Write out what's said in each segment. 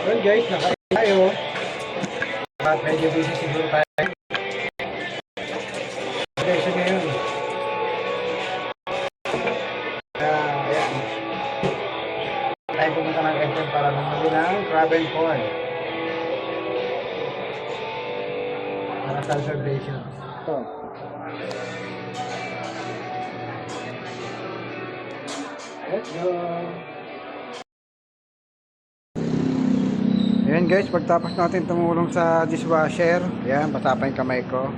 Well guys, nakain tayo. At medyo busy siguro tayo. Okay, so ngayon. Ayan. Tayo pumunta ng SM para namali ng crab and corn. Para sa celebration. Ito. Let's go! Ayan guys, pagtapos natin tumulong sa dishwasher, ayan, basa pa yung kamay ko.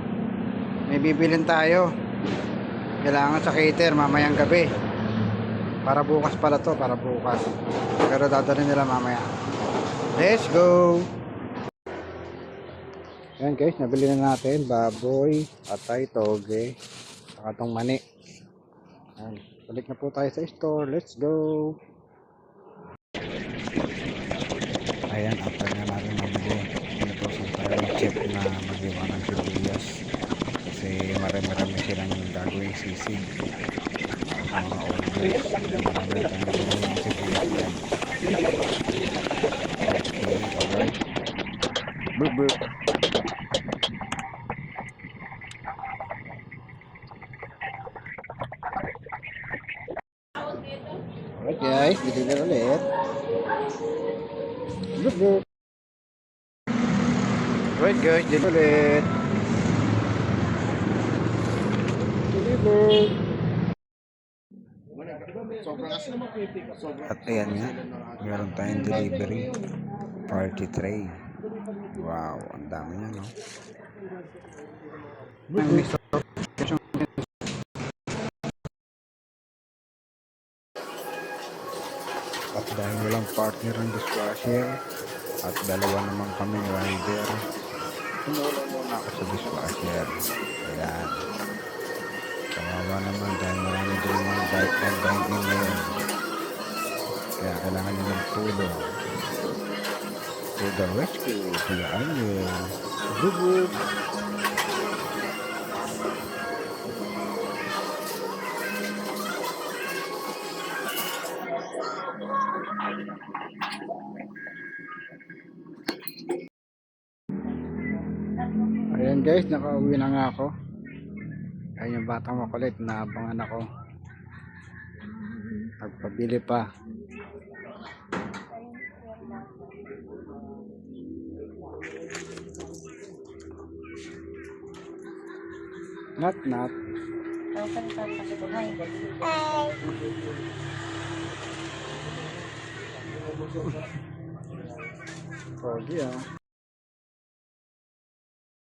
May bibilin tayo. Kailangan sa cater mamayang gabi. Para bukas pala to, para bukas. Pero dadalhin nila mamaya. Let's go! Ayan guys, nabili na natin baboy, atay, toge, saka tong mani. Ayan, balik na po tayo sa store. Let's go! Ayan, after na natin mabili, pinutosan tayo ng chef na magiwa ng sibuyas kasi marami-rami silang gagawing sisig ang mga orders. Marami tayong gagawin ng sibuyas yan. Okay, alright. Burp burp. Alright guys, bili na ulit. Burp burp. Alright guys, dito ulit. At ayan nga, meron tayong delivery party tray. Wow, ang dami niya, no? At dahil walang partner ang dishwasher at dalawa naman kami rider, tumulong muna ako sa dishwasher. Ayan, kawawa naman dahil marami din mga dine-in ngayon, kaya kailangan nyo ng tulong. To the rescue, Kuya Angel. Bubub. Ayan guys, nakauwi na nga ako. Ayan yung batang makulit, naabangan ako. Nagpabili pa. Not. Pogi ah.